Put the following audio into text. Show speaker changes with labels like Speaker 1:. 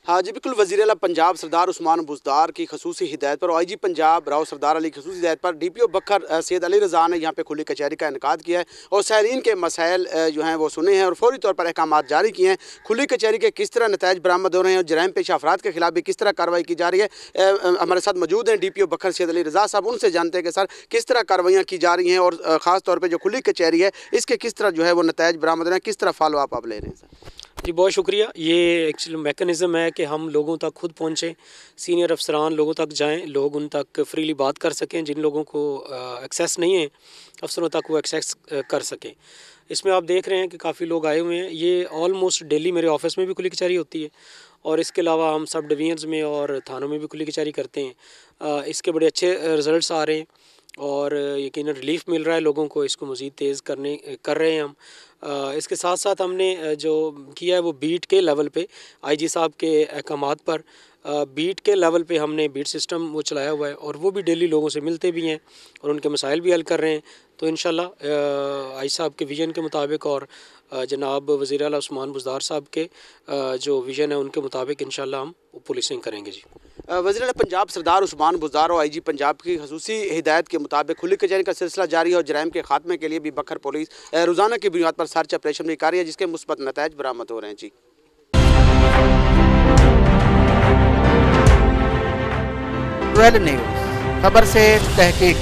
Speaker 1: हाँ जी, बिल्कुल। वज़ीर आला पंजाब सरदार उस्मान बुज़दार की खसूसी हिदायत पर और आईजी पंजाब राव सरदार अली की खसूसी हिदायत पर डीपीओ बखर सैयद अली रज़ा ने यहाँ पे खुली कचहरी का इनेकाद किया है और सायरीन के मसाइल जो हैं वो सुने हैं और फौरी तौर पर अहकामात जारी किए हैं। खुली कचहरी के किस तरह नताइज बरामद हो रहे हैं और जराइम पेशा अफराद के खिलाफ भी किस तरह कार्रवाई की जा रही है, हमारे साथ मौजूद हैं डीपीओ बखर सैयद अली रज़ा साहब। उनसे जानते हैं कि सर किस तरह कार्रवाइयाँ की जा रही हैं और ख़ास तौर पर जो खुली कचहरी है इसके किस तरह जो है वो नताइज बरामद हो रहे हैं, किस तरह फॉलो आप ले रहे हैं सर?
Speaker 2: जी बहुत शुक्रिया। ये एक्चुअली मैकेनिज़्म है कि हम लोगों तक खुद पहुँचें, सीनियर अफसरान लोगों तक जाएं, लोग उन तक फ्रीली बात कर सकें, जिन लोगों को एक्सेस नहीं है अफसरों तक वो एक्सेस कर सकें। इसमें आप देख रहे हैं कि काफ़ी लोग आए हुए हैं। ये ऑलमोस्ट डेली मेरे ऑफिस में भी खुली कचहरी होती है और इसके अलावा हम सब डिवीज़न्स में और थानों में भी खुली कचहरी करते हैं। इसके बड़े अच्छे रिज़ल्ट्स आ रहे हैं और यकीनन रिलीफ मिल रहा है लोगों को। इसको मज़ीद तेज़ कर रहे हैं हम। इसके साथ साथ हमने जो किया है वो बीट के लेवल पे आईजी साहब के अहकामात पर बीट के लेवल पे हमने बीट सिस्टम वो चलाया हुआ है और वो भी डेली लोगों से मिलते भी हैं और उनके मसाइल भी हल कर रहे हैं। तो इंशाल्लाह आईजी साहब के विज़न के मुताबिक और जनाब वज़ीर आला उस्मान बुज़दार साहब के जो विज़न है उनके मुताबिक इंशाल्लाह हम पुलिसिंग करेंगे जी।
Speaker 1: वज़ीर आला पंजाब सरदार उस्मान बुज़दार और आईजी पंजाब की खसूसी हिदायत के मुताबिक खुली कचहरी का सिलसिला जारी है और जराइम के खात्मे के लिए भी बखर पुलिस रोज़ाना की बुनियाद पर सर्च ऑपरेशन भी कर रही है जिसके मुस्बत नताइज बरामद हो रहे हैं जी।
Speaker 3: ट्वेल्व न्यूज़ खबर से तहकीक।